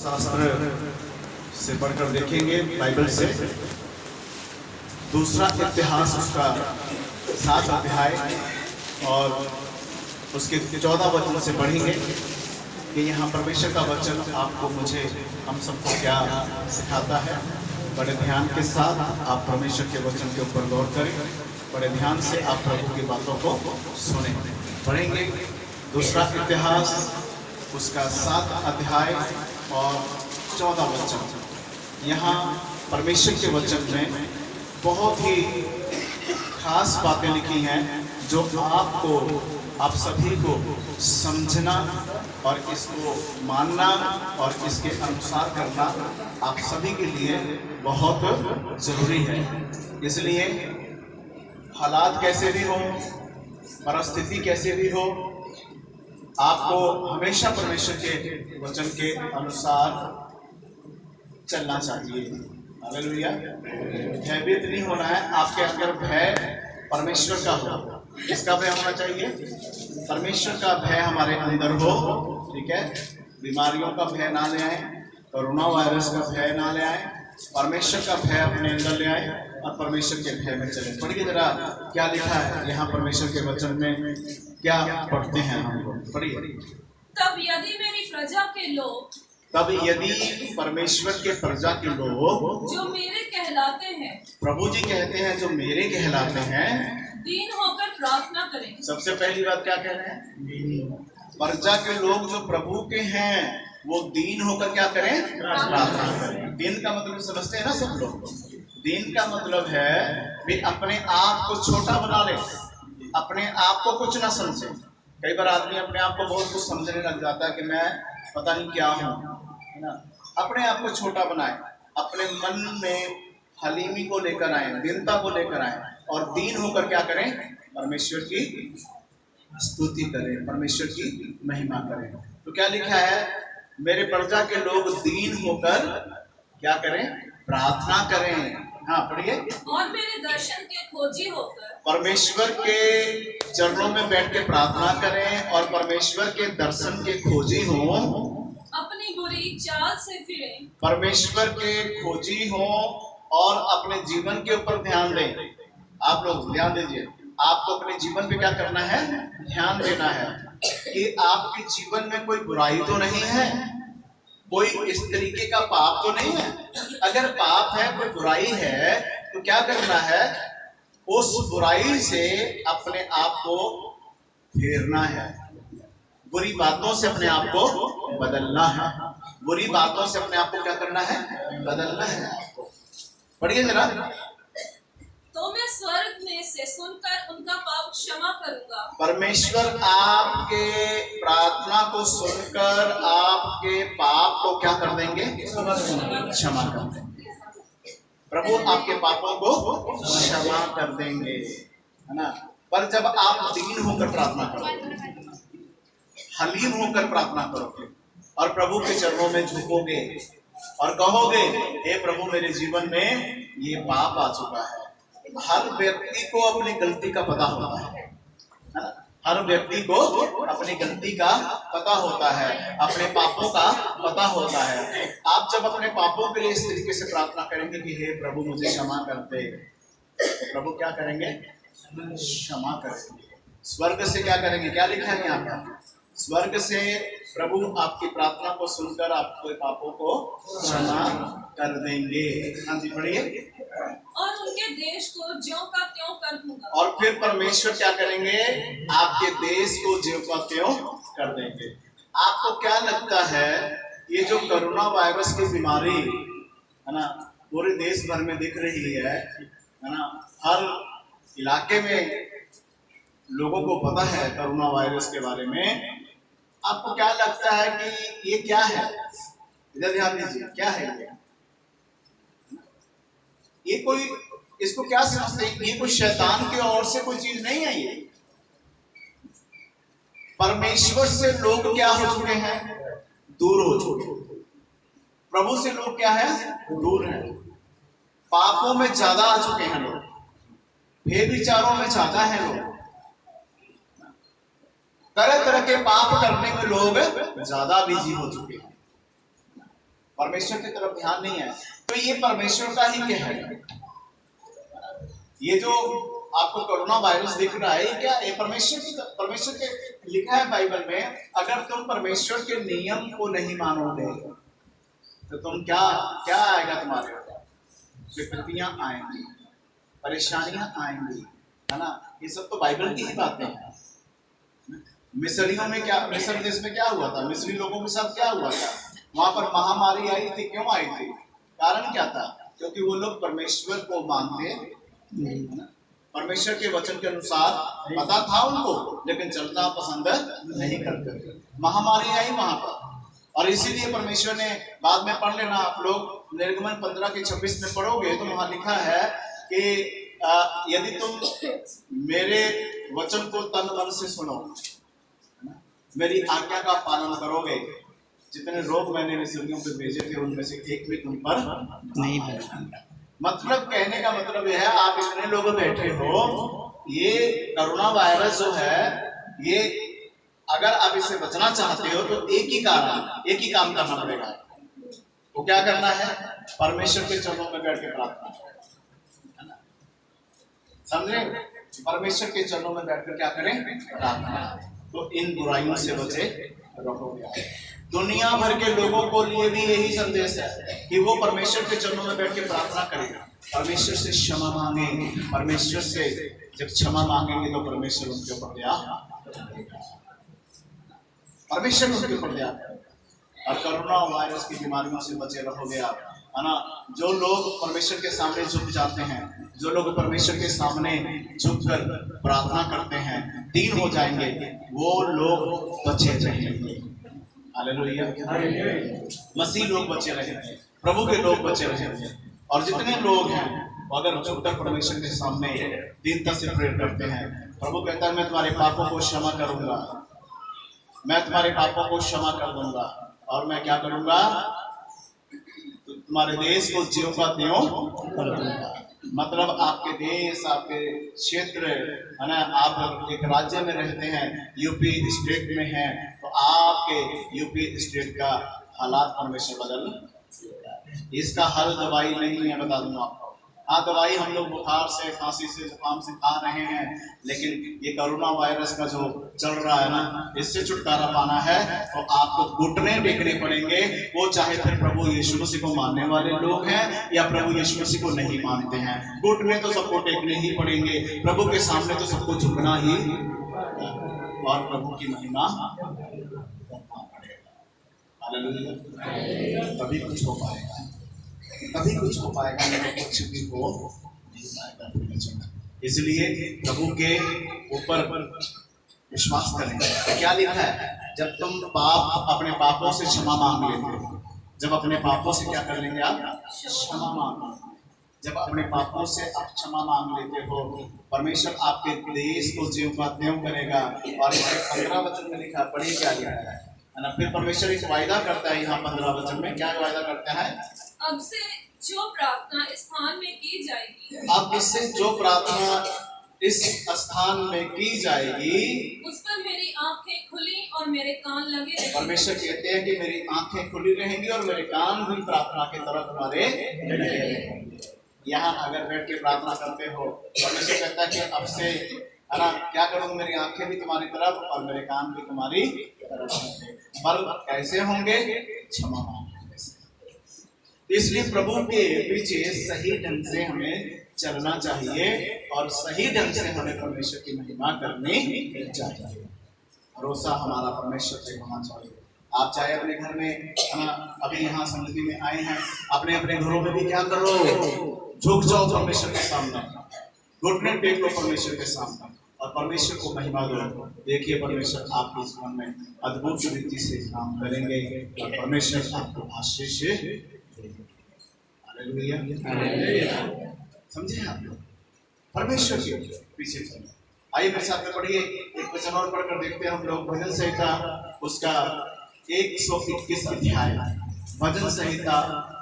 शास्त्र से पढ़कर देखेंगे, बाइबल से। दूसरा इतिहास उसका 7 अध्याय और उसके 14 वचन से पढ़ेंगे कि यहाँ परमेश्वर का वचन आपको, मुझे, हम सबको क्या सिखाता है। बड़े ध्यान के साथ आप परमेश्वर के वचन के ऊपर गौर करें, बड़े ध्यान से आप प्रभु की बातों को सुने। पढ़ेंगे दूसरा इतिहास उसका 7 अध्याय और 14 वचन। यहाँ परमेश्वर के वचन में बहुत ही खास बातें लिखी हैं जो आपको, आप सभी को समझना और इसको मानना और इसके अनुसार करना आप सभी के लिए बहुत जरूरी है। इसलिए हालात कैसे भी हो, परिस्थिति कैसे भी हो, आपको हमेशा परमेश्वर के वचन के अनुसार चलना चाहिए। हालेलुया। भयभीत नहीं होना है। आपके अंदर भय परमेश्वर का हो। किसका भय होना चाहिए? परमेश्वर का भय हमारे अंदर हो। ठीक है। बीमारियों का भय ना ले आए, कोरोना वायरस का भय ना ले आए, परमेश्वर का भय अपने अंदर ले आए और परमेश्वर के भय में चले। पढ़िए जरा क्या लिखा है यहाँ परमेश्वर के वचन में, क्या पढ़ते हैं हम लोग। पढ़िए। तब यदि मेरी प्रजा के लोग, तब यदि परमेश्वर के प्रजा के लोग जो मेरे कहलाते हैं, प्रभु जी कहते हैं जो मेरे कहलाते हैं, दीन होकर प्रार्थना करें। सबसे पहली बात क्या कह रहे हैं? प्रजा के लोग जो प्रभु के हैं वो दीन होकर क्या करें? प्रार्थना करें। दीन का मतलब समझते हैं ना सब लोग? दीन का मतलब है भी अपने आप को छोटा बना ले, अपने आप को कुछ ना समझे। कई बार आदमी अपने आप को बहुत कुछ समझने लग जाता है कि मैं पता नहीं क्या हूँ, है ना। अपने आप को छोटा बनाए, अपने मन में हलीमी को लेकर आए, दीनता को लेकर आए और दीन होकर क्या करें? परमेश्वर की स्तुति करें, परमेश्वर की महिमा करें। तो क्या लिखा है? मेरे प्रजा के लोग दीन होकर क्या करें? प्रार्थना करें। हाँ पढ़िए। और मेरे दर्शन के खोजी होकर, परमेश्वर के चरणों में बैठ के प्रार्थना करें और परमेश्वर के दर्शन के खोजी हों, अपनी बुरी चाल से फिरें। परमेश्वर के खोजी हों और अपने जीवन के ऊपर ध्यान दें। आप लोग ध्यान दीजिए, आपको अपने जीवन पे क्या करना है? ध्यान देना है कि आपके जीवन में कोई बुराई तो नहीं है, कोई इस तरीके का पाप तो नहीं है। अगर पाप है, कोई बुराई है, तो क्या करना है? उस बुराई से अपने आप को फेरना है, बुरी बातों से अपने आप को बदलना है, बुरी बातों से अपने आप को क्या करना है? बदलना है। पढ़िए जरा। तो मैं स्वर्ग में से सुनकर उनका पाप क्षमा करूंगा। परमेश्वर आपके प्रार्थना को सुनकर आपके पाप को क्या कर देंगे? क्षमा कर देंगे। प्रभु आपके पापों को क्षमा कर देंगे, है ना। पर जब आप दीन होकर प्रार्थना करोगे, हलीम होकर प्रार्थना करोगे और प्रभु के चरणों में झुकोगे और कहोगे, हे प्रभु मेरे जीवन में ये पाप आ चुका है। हर व्यक्ति को अपनी गलती का पता होता है ना। हर व्यक्ति को अपनी गलती का पता होता है, अपने पापों का पता होता है। आप जब अपने पापों के लिए इस तरीके से प्रार्थना करेंगे कि हे प्रभु मुझे क्षमा कर दे, प्रभु क्या करेंगे? क्षमा करेंगे। स्वर्ग से क्या करेंगे? क्या लिखा है यहाँ पर? स्वर्ग से प्रभु आपकी प्रार्थना को सुनकर आपके पापों को क्षमा कर देंगे। हाँ जी पढ़िए। और उनके देश को ज्यों का त्यों कर दूंगा। और फिर परमेश्वर क्या करेंगे? आपके देश को ज्यों का त्यों कर देंगे। आपको क्या लगता है ये जो कोरोना वायरस की बीमारी है ना, पूरे देश भर में दिख रही है ना, हर इलाके में लोगों को पता है कोरोना वायरस के बारे में। आपको क्या लगता है कि ये क्या है? इधर ध्यान दीजिए, क्या है ये? कोई इसको क्या समझते हैं? ये कोई शैतान की ओर से कोई चीज नहीं है। ये परमेश्वर से लोग क्या हो चुके हैं? दूर हो चुके हैं। प्रभु से लोग क्या है? दूर हैं। पापों में ज्यादा आ चुके हैं लोग, भेद विचारों में ज्यादा है लोग, तरह तरह के पाप करने में लोग ज्यादा बिजी हो चुके हैं। परमेश्वर की तरफ ध्यान नहीं है, तो ये परमेश्वर का ही कहर। ये जो आपको कोरोना वायरस दिख रहा है, क्या ये परमेश्वर के लिखा है बाइबल में, अगर तुम परमेश्वर के नियम को नहीं मानोगे तो तुम क्या क्या आएगा तुम्हारे ऊपर? विपत्तियां आएंगी, परेशानियां आएंगी, है ना। ये सब तो बाइबल की ही बातें हैं। मिस्रियों में क्या, मिस्र देश में क्या हुआ था, मिस्री लोगों के साथ क्या हुआ था? वहां पर महामारी आई थी। क्यों आई थी? कारण क्या था? क्योंकि वो लोग परमेश्वर को मानते नहीं, है ना। परमेश्वर के वचन के अनुसार पता था उनको, लेकिन चलना पसंद नहीं करते थे। महामारी आई वहां पर, और इसीलिए परमेश्वर ने, बाद में पढ़ लेना आप लोग, निर्गमन 15:26 में पढ़ोगे तो वहां लिखा है कि यदि तुम मेरे वचन को तन मन से सुनो, मेरी आज्ञा का पालन करोगे, जितने रोग मैंने मिस्रियों पे भेजे थे उनमें से एक भी तुम पर नहीं बचा। मतलब कहने का मतलब यह है, आप इतने लोग बैठे हो, ये कोरोना वायरस जो है, ये अगर आप इससे बचना चाहते हो तो एक ही काम करना पड़ेगा। वो क्या करना है? परमेश्वर के चरणों में बैठ के प्रार्थना, है ना। समझे? परमेश्वर के चरणों में बैठकर क्या करें? प्रार्थना। तो इन बुराइयों से बचे रहोगे। दुनिया भर के लोगों को लिए भी यही संदेश है कि वो परमेश्वर के चरणों में बैठ के प्रार्थना करेगा, परमेश्वर से क्षमा मांगे। परमेश्वर से जब क्षमा मांगेंगे तो परमेश्वर उनके ऊपर दया, परमेश्वर उनके ऊपर दया। और कोरोना वायरस की बीमारियों से बचे रहोगे आप, है ना। जो लोग परमेश्वर के सामने झुक जाते हैं, जो लोग परमेश्वर के सामने झुककर प्रार्थना करते हैं, दीन हो जाएंगे, वो लोग बचे रहेंगे। हालेलुया। मसीह लोग बचे रहेंगे, प्रभु के लोग बचे रहेंगे। और जितने लोग हैं अगर झुककर परमेश्वर के सामने दीनता से प्रेयर करते हैं, प्रभु कहता है मैं तुम्हारे पापों को क्षमा करूंगा, मैं तुम्हारे पापों को क्षमा कर दूंगा, और मैं क्या करूंगा? तुम्हारे देश को ज्यों का त्यों कर दूंगा। मतलब आपके देश, आपके क्षेत्र, है ना, आप एक राज्य में रहते हैं, यूपी स्टेट में हैं, तो आपके यूपी स्टेट का हालात परमेश्वर बदल। इसका हल दवाई नहीं है, बता दूं आपको। हाँ, दवाई हम लोग बुखार से, खांसी से, जुकाम से खा रहे हैं, लेकिन ये कोरोना वायरस का जो चल रहा है ना, इससे छुटकारा पाना है तो आपको घुटने टेकने पड़ेंगे। वो चाहे फिर प्रभु यीशु मसीह को मानने वाले लोग हैं या प्रभु यीशु मसीह को नहीं मानते हैं, घुटने तो सबको टेकने ही पड़ेंगे। प्रभु के सामने तो सबको झुकना ही, और प्रभु की महिमा करना पड़ेगा। हालेलुया। तभी कुछ हो पाएगा, तभी कुछ हो पाएगा, नहीं कुछ भी हो नहीं पाएगा। इसलिए प्रभु के ऊपर विश्वास करें। क्या लिखा है? जब तुम अपने पापों से क्षमा मांग लेते हो, जब अपने पापों से क्या कर लेंगे आप? क्षमा मांग। जब अपने पापों से आप क्षमा मांग लेते हो, परमेश्वर आपके देश को ज्यों का त्यों करेगा। और इसके 15 वचन में लिखा, पढ़िए क्या लिखा है ना। फिर परमेश्वर एक वायदा करता है यहाँ 15 वचन में। क्या वायदा करता है? अब से जो प्रार्थना इस स्थान में की जाएगी, अब इससे जो प्रार्थना इस स्थान में की जाएगी, उस पर मेरी आंखें खुली और मेरे कान लगे रहेंगे। परमेश्वर कहते हैं कि मेरी आंखें खुली रहेंगी और मेरे कान भी प्रार्थना की तरफ तुम्हारे लगे रहेंगे। यहाँ अगर बैठ के प्रार्थना करते हो, परमेश्वर कहता है कि अब से, है ना, क्या करूँ? मेरी आंखें भी तुम्हारी तरफ और मेरे कान भी तुम्हारी तरफ होंगे। पर कैसे होंगे? क्षमा मांगने से। इसलिए प्रभु के पीछे सही ढंग से हमें चलना चाहिए और सही ढंग से हमें परमेश्वर की महिमा करनी चाहिए। भरोसा हमारा परमेश्वर पे होना चाहिए। आप चाहे अपने घर में, अभी यहाँ संगति में आए हैं, अपने अपने घरों में भी क्या करो? झुक जाओ परमेश्वर के सामने, घुटने टेक लो परमेश्वर के सामने और परमेश्वर को महिमा दो। देखिए परमेश्वर आपके जीवन में अद्भुत रीति से काम करेंगे और परमेश्वर आपको आशीष देंगे। हालेलुया। समझे आप लोग? परमेश्वर के पीछे चलो। आइए मेरे साथ में पढ़िए, एक वचन और पढ़कर देखते हैं हम लोग। भजन संहिता उसका 121 अध्याय, भजन संहिता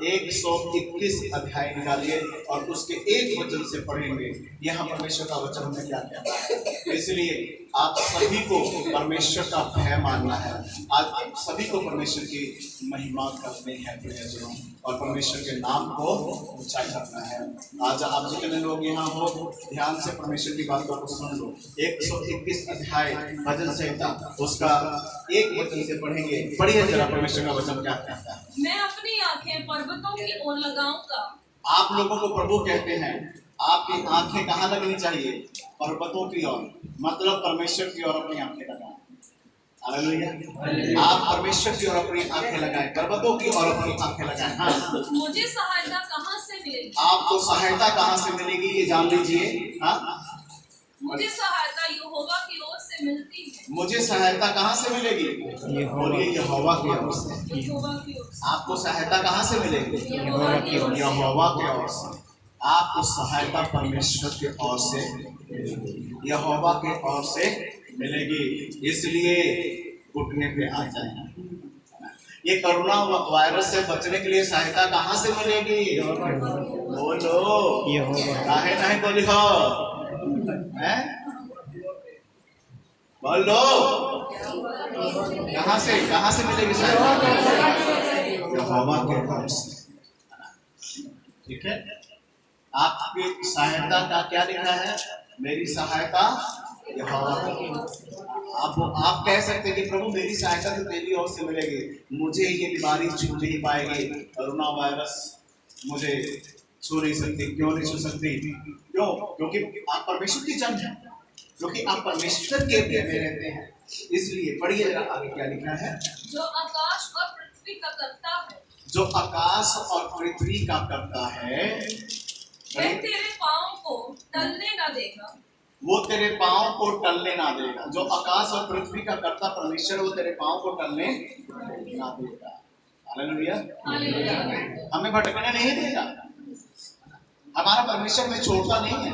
121 अध्याय निकालिए और उसके एक वचन से पढ़ेंगे। यहाँ परमेश्वर का वचन हमें क्या कहता है। इसलिए आप सभी को परमेश्वर का भय मानना है। आज सभी को परमेश्वर की महिमा करनी है प्रियजनों, और परमेश्वर के नाम को ऊंचाई करना है। आज आप जितने लोग यहाँ हो, ध्यान से परमेश्वर की बातों को सुन लो। 121 अध्याय भजन संहिता, उसका एक वचन से पढ़ेंगे। पढ़िए जरा परमेश्वर का वचन क्या कहता है। मैं अपनी आंखें पर्वतों की ओर लगाऊंगा। आप लोगों को प्रभु कहते हैं आपकी आंखें कहाँ लगनी चाहिए? पर्वतों की ओर, मतलब परमेश्वर की ओर अपनी आंखें लगाएं। हालेलुया। आप परमेश्वर की ओर अपनी आंखें लगाएं, पर्वतों की ओर अपनी आंखें लगाएं। हाँ, मुझे सहायता कहाँ से मिलेगी? आपको सहायता कहाँ से मिलेगी ये जान लीजिए। हाँ, मुझे सहायता यहोवा की ओर से मिलती है। मुझे सहायता कहाँ से मिलेगी? बोलिए यहोवा की ओर से। यहोवा की ओर से। आपको सहायता कहाँ से मिलेगी? यहोवा की ओर से। यहोवा की ओर से। आपको सहायता परमेश्वर की ओर से, यहोवा की ओर से मिलेगी। इसलिए घुटने पे आ जाए। ये कोरोना वायरस से बचने के लिए सहायता कहाँ से मिलेगी? बोलो, काहे नहीं बोली हो? हैं? बोलो, कहाँ से मिलेगी सहायता? यहोवा के ओर से। ठीक है, आपकी सहायता का क्या लिखा है? मेरी सहायता यहोवा की। आप कह सकते हैं कि प्रभु मेरी सहायता तो तेरी ओर से मिलेगी, मुझे ये बीमारी छू नहीं पाएगी, कोरोना वायरस मुझे छू नहीं सकती। क्यों नहीं छू सकती? क्यों? क्योंकि आप परमेश्वर की जन हैं, क्योंकि आप परमेश्वर के प्रेम में रहते हैं। इसलिए पढ़िए जरा आगे क्या लिखा है। जो आकाश और पृथ्वी का करता है, जो आकाश और पृथ्वी का करता है, वह तेरे पाँव को टलने न देगा। वो तेरे पाँव को टलने ना देगा। जो आकाश और पृथ्वी का कर्ता परमेश्वर, वो तेरे पाँव को टलने ना देगा। हालेलुया। हमें भटकने नहीं देगा। हमारा परमेश्वर में छोड़ता नहीं है।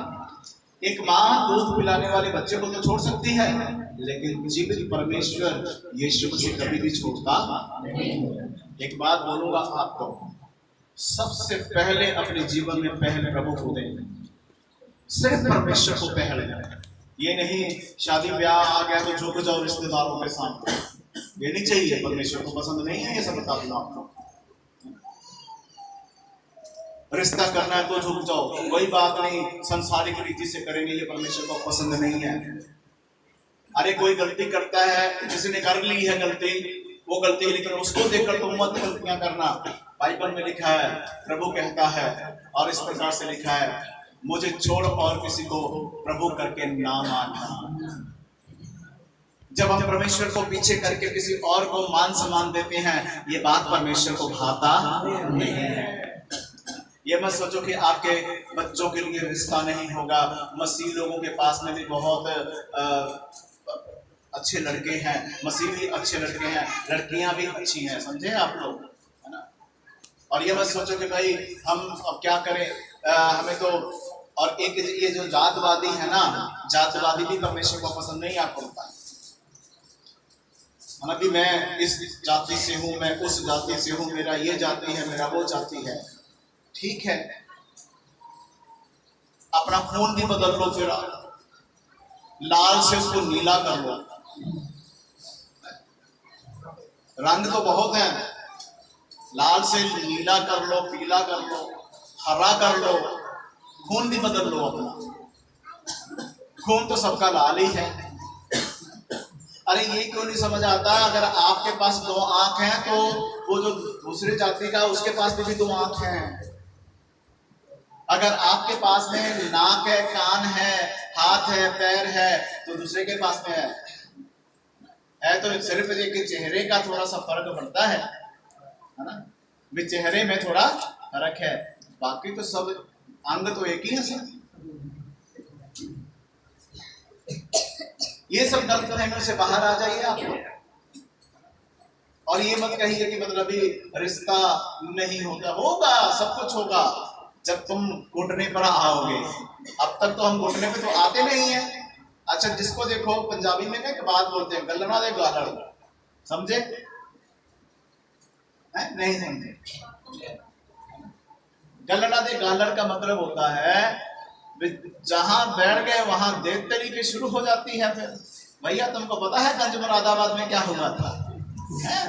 एक माँ दूध पिलाने वाले बच्चे को तो छोड़ सकती है, लेकिन जीवित परमेश्वर यीशु मसीह कभी भी छोड़ता नहीं। एक बात बोलूंगा आपको, सबसे पहले अपने जीवन में पहले प्रभु को दें, सिर्फ परमेश्वर को पहले। ये नहीं शादी ब्याह आ गया तो झुक जाओ रिश्तेदारों के सामने, ये नहीं चाहिए। परमेश्वर को पसंद नहीं है ये सब, बता दूं आपको। रिश्ता करना है तो झुक जाओ, कोई बात नहीं, संसारिक रीति से करेंगे, ये परमेश्वर को पसंद नहीं है। अरे कोई गलती करता है, किसी ने कर ली है गलती, वो गलती, लेकिन उसको देखकर तुम मत गलतियां करना। बाइबल में लिखा है, प्रभु कहता है और इस प्रकार से लिखा है, मुझे छोड़ और किसी को प्रभु करके ना मानना। जब हम परमेश्वर को पीछे करके किसी और को मान सम्मान देते हैं, ये बात परमेश्वर को भाता नहीं है। ये मत सोचो कि आपके बच्चों के लिए रिश्ता नहीं होगा। मसीह लोगों के पास में भी बहुत अच्छे लड़के हैं, मसीह भी अच्छे लड़के हैं, लड़कियां भी अच्छी हैं, समझे आप लोग, है ना। और ये मत सोचो कि भाई हम अब क्या करें, हमें तो। और एक ये जो जातवादी है ना, जातवादी भी परमेश्वर को पसंद नहीं आपको होता है। कि मैं इस जाति से हूं, मैं उस जाति से हूं, मेरा ये जाति है, मेरा वो जाति है। ठीक है, अपना खून भी बदल लो, फिर लाल से उसको नीला कर लो। रंग तो बहुत है, लाल से नीला कर लो, पीला कर लो, हरा कर लो, खून भी बदल लो अपना। खून तो सबका लाल ही है। अरे ये क्यों नहीं समझ आता, अगर आपके पास 2 आंख हैं तो वो जो दूसरे जाति का उसके पास भी 2 आंख हैं। अगर आपके पास में नाक है, कान है, हाथ है, पैर है, तो दूसरे के पास में है तो सिर्फ एक चेहरे का थोड़ा सा फर्क पड़ता है ना, भी चेहरे में थोड़ा फर्क है, बाकी तो सब अंग तो एक ही है सब। ये सब गलतफहमियों से बाहर आ जाइए आप लोग। और ये मत कहिए कि मतलब रिश्ता नहीं होता, होगा, सब कुछ होगा जब तुम घुटने पर आओगे। अब तक तो हम घुटने पे तो आते नहीं है। अच्छा, जिसको देखो पंजाबी में ना एक बात बोलते हैं, गल्लना दे गालड़, समझे? नहीं समझे? गल्लना दे गालड़ का मतलब होता है जहां बैठ गए वहां देख तरीके शुरू हो जाती है। फिर भैया तुमको पता है गंज मुरादाबाद में क्या हुआ था? है?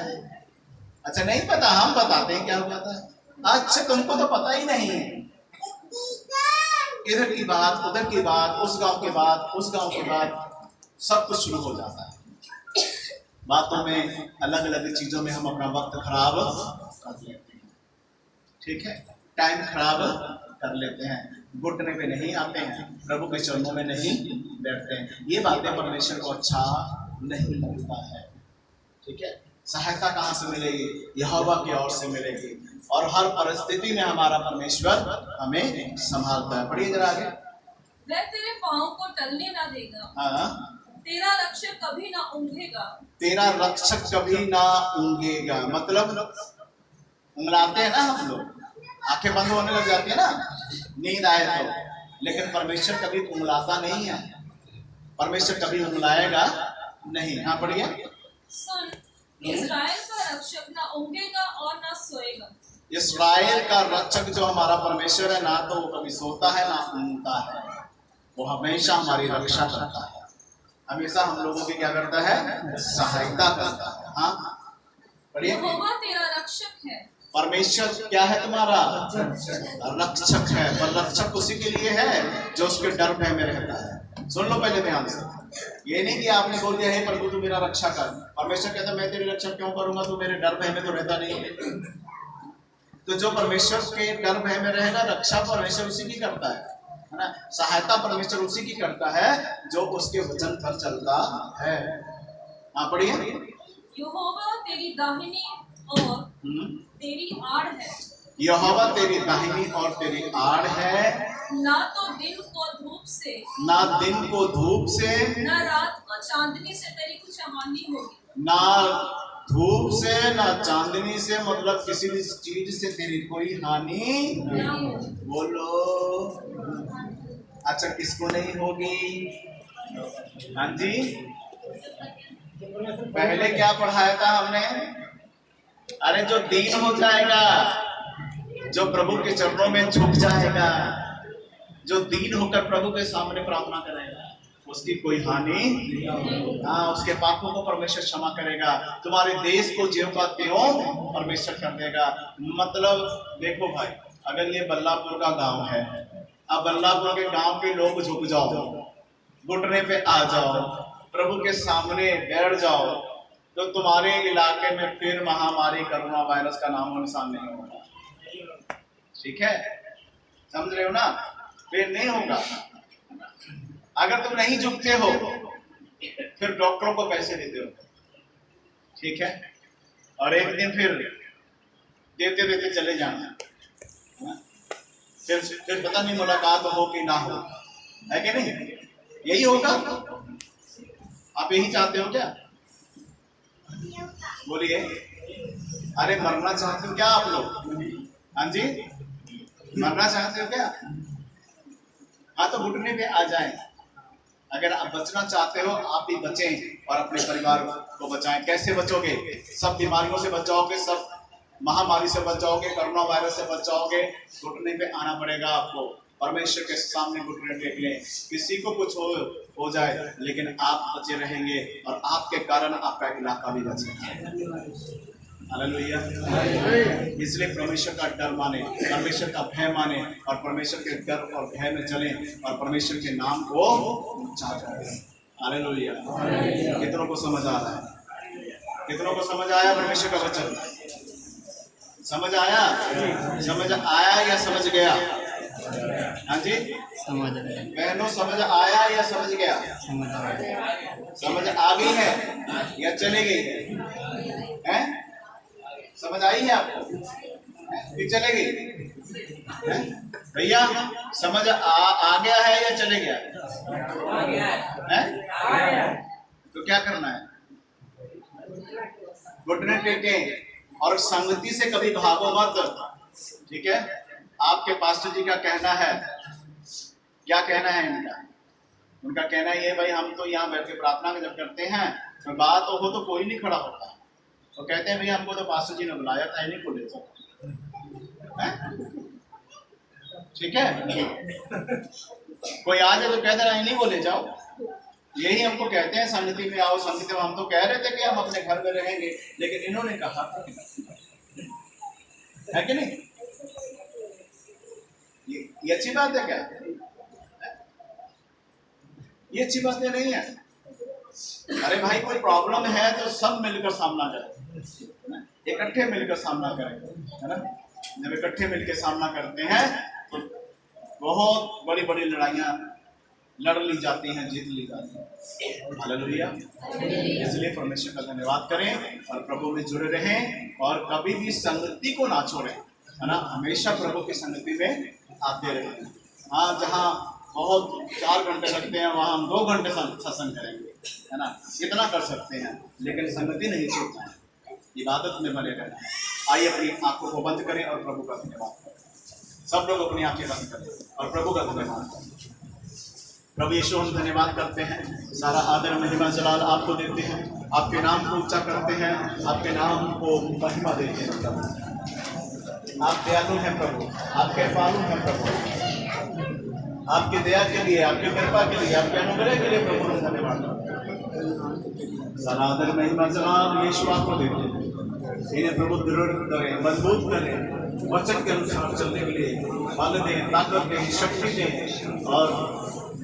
अच्छा नहीं पता, हम बताते हैं क्या हुआ था। अच्छा तुमको तो पता ही नहीं है। इधर की बात, उधर की बात, उस गांव की बात, उस गांव की बात, सब कुछ शुरू हो जाता है। बातों में, अलग अलग चीजों में हम अपना वक्त खराब कर लेते हैं। ठीक है, टाइम खराब कर लेते हैं, घुटने पे नहीं आते हैं, प्रभु के चरणों में नहीं बैठते हैं। ये बातें परमेश्वर को अच्छा नहीं लगता है। ठीक है, सहायता कहाँ से मिलेगी? यहोवा की ओर से मिलेगी, और हर परिस्थिति में हमारा परमेश्वर हमें संभालता है। पढ़िए जरा आगे। वह तेरे पाँव को टलने ना देगा, हाँ, तेरा रक्षक कभी ना ऊँघेगा। तेरा रक्षक कभी ना ऊँघेगा, मतलब उंगलाते हैं ना हम लोग, आंखें बंद होने लग जाती है ना नींद आए तो, लेकिन परमेश्वर कभी उंगलाता नहीं है, परमेश्वर कभी उंगलाएगा नहीं। हाँ पढ़िए। सुन, इस्राएल का रक्षक ना ऊँघेगा और ना सोएगा। इस्राएल का रक्षक जो हमारा परमेश्वर है, ना तो वो कभी सोता है ना ऊँघता है, वो हमेशा हमारी रक्षा करता है, हमेशा हम लोगों की क्या करता है? सहायता करता है। हाँ पढ़िए। यहोवा तेरा रक्षक है। परमेश्वर क्या है? तुम्हारा रक्षक है। पर रक्षक उसी के लिए है जो उसके डर भय में रहता है। सुन लो पहले ध्यान से, ये नहीं कि आपने बोल दिया है प्रभु तू मेरा रक्षा कर, परमेश्वर कहता मैं तेरी रक्षा क्यों करूंगा, तू मेरे डर भय में तो रहता नहीं। तो जो परमेश्वर के डर भय में रहेगा, रक्षा परमेश्वर उसी की करता है ना, सहायता परमेश्वर उसी की करता है जो उसके वचन पर चलता है। हाँ पढ़िए। यहोवा तेरी दाहिनी और तेरी आड़ है। यहोवा तेरी दाहिनी और तेरी आड़ है, ना तो दिन को धूप से, ना दिन को धूप से, ना रात को चांदनी से तेरी कुछ हानि होगी। ना धूप से ना चांदनी से, मतलब किसी भी चीज से तेरी कोई हानि ना होगी। बोलो। अच्छा किसको नहीं होगी? हाँ जी, पहले क्या पढ़ाया था हमने? अरे जो दीन हो जाएगा, जो प्रभु के चरणों में झुक जाएगा, जो दीन होकर प्रभु के सामने प्रार्थना करेगा, उसकी कोई हानि, हाँ उसके पापों को परमेश्वर क्षमा करेगा, तुम्हारे देश को ज्यों का त्यों परमेश्वर कर देगा। मतलब देखो भाई, अगर ये बल्लापुर का गांव है, अब बल्लापुर के गांव के लोग झुक जाओ, घुटने पे आ जाओ, प्रभु के सामने बैठ जाओ, तो तुम्हारे इलाके में फिर महामारी कोरोना वायरस का नामो निशान नहीं होगा। ठीक है, समझ रहे हो ना? फिर नहीं होगा। अगर तुम नहीं झुकते हो फिर डॉक्टरों को पैसे देते हो, ठीक है, और एक दिन फिर देते देते चले जाना, फिर पता नहीं मुलाकात हो कि ना हो, है कि नहीं? यही होगा। आप यही चाहते हो क्या? बोलिए। अरे मरना चाहते हो क्या आप लोग? हाँ जी, मरना चाहते हो क्या? हाँ तो घुटने पे आ जाएं। अगर आप बचना चाहते हो, आप भी बचें और अपने परिवार को बचाएं। कैसे बचोगे? सब बीमारियों से बचाओगे, सब महामारी से बचाओगे, कोरोना वायरस से बचाओगे। घुटने पे आना पड़ेगा आपको, परमेश्वर के सामने घुटने टेक लें। किसी को कुछ हो जाए लेकिन आप बचे रहेंगे, और आपके कारण आपका इलाका भी बचेगा। हालेलुया। इसलिए परमेश्वर का डर माने, परमेश्वर का भय माने, और परमेश्वर के डर और भय में चलें, और परमेश्वर के नाम को ऊंचा करें। हालेलुया। कितनों को समझ आ रहा है? कितनों को समझ आया परमेश्वर का वचन? समझ आया? समझ आया या समझ गया? हाँ जी, समझ गया। बहनों समझ आया या समझ गया? समझ आ गई है या चली गई है? समझ आई है आपको कि चले गई? भैया समझ आ गया है या चले गया? है? तो क्या करना है? घुटने टेके और संगति से कभी भागो मत। ठीक है, आपके पास्टर जी का कहना है, क्या कहना है इनका? उनका कहना है ये भाई, हम तो यहाँ बैठ के प्रार्थना जब करते हैं तो बात हो तो कोई नहीं खड़ा होता, तो कहते हैं भैया हमको तो पास्टर जी ने बुलाया था, इन्हीं को ले जाओ। ठीक है, कोई आ जाए तो कहते हैं इन्हीं को ले जाओ, यही हमको कहते हैं संगति में आओ, संगति में। हम तो कह रहे थे कि हम अपने घर में रहेंगे, लेकिन इन्होंने कहा है कि नहीं? ये अच्छी बात है क्या? ये अच्छी बातें नहीं है। अरे भाई, कोई प्रॉब्लम है तो सब मिलकर सामना करें, इकट्ठे मिलकर सामना करें, है ना? जब इकट्ठे मिलकर सामना करते हैं तो बहुत बड़ी बड़ी लड़ाइयाँ लड़ ली जाती हैं, जीत ली जाती हैं। हालेलुया। इसलिए परमेश्वर का धन्यवाद करें और प्रभु में जुड़े रहें और कभी भी संगति को ना छोड़ें, है ना? हमेशा प्रभु की संगति में आते रहें। हाँ, जहाँ बहुत 4 घंटे लगते हैं वहाँ हम 2 घंटे सत्संग करेंगे, है ना? इतना कर सकते हैं, लेकिन संगति नहीं छोड़ना है, इबादत में बने रहना है। आइए अपनी आंखों को बंद करें और प्रभु का धन्यवाद करें। सब लोग अपनी आंखें बंद करें और प्रभु का धन्यवाद करें। प्रभु यीशु, हम धन्यवाद करते हैं, सारा आदर महिमा जलाल आपको देते हैं, आपके नाम को ऊंचा करते हैं, आपके नाम को महिमा देते हैं। आप दयालु हैं प्रभु, आप कृपालु हैं प्रभु। आपकी दया के लिए, आपकी कृपा के लिए, आपके अनुग्रह के लिए प्रभु हम धन्यवाद करते हैं। सारा आदर महिमा जलाल यीशु आपको देते हैं। इन्हें प्रभु दृढ़ करें, मजबूत करें, वचन के अनुसार चलने के लिए बल दें, ताकत दें, शक्ति दें और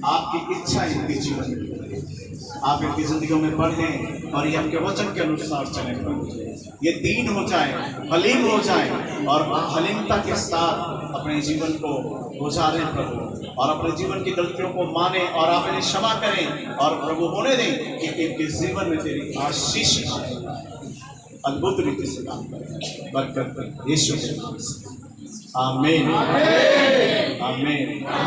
आपकी इच्छा इनके जीवन में, आप इनकी जिंदगियों में बढ़ें और ये आपके वचन के अनुसार चलें। ये दीन हो जाए, हलीम हो जाए और हलीमता के साथ अपने जीवन को गुजारें प्रभु, और अपने जीवन की गलतियों को माने और आप इन्हें क्षमा करें और प्रभु होने दें कि इनके जीवन में तेरी आशीष अद्भुत रीति से काम करें। बरकत यीशु के नाम से, आमीन, आमीन।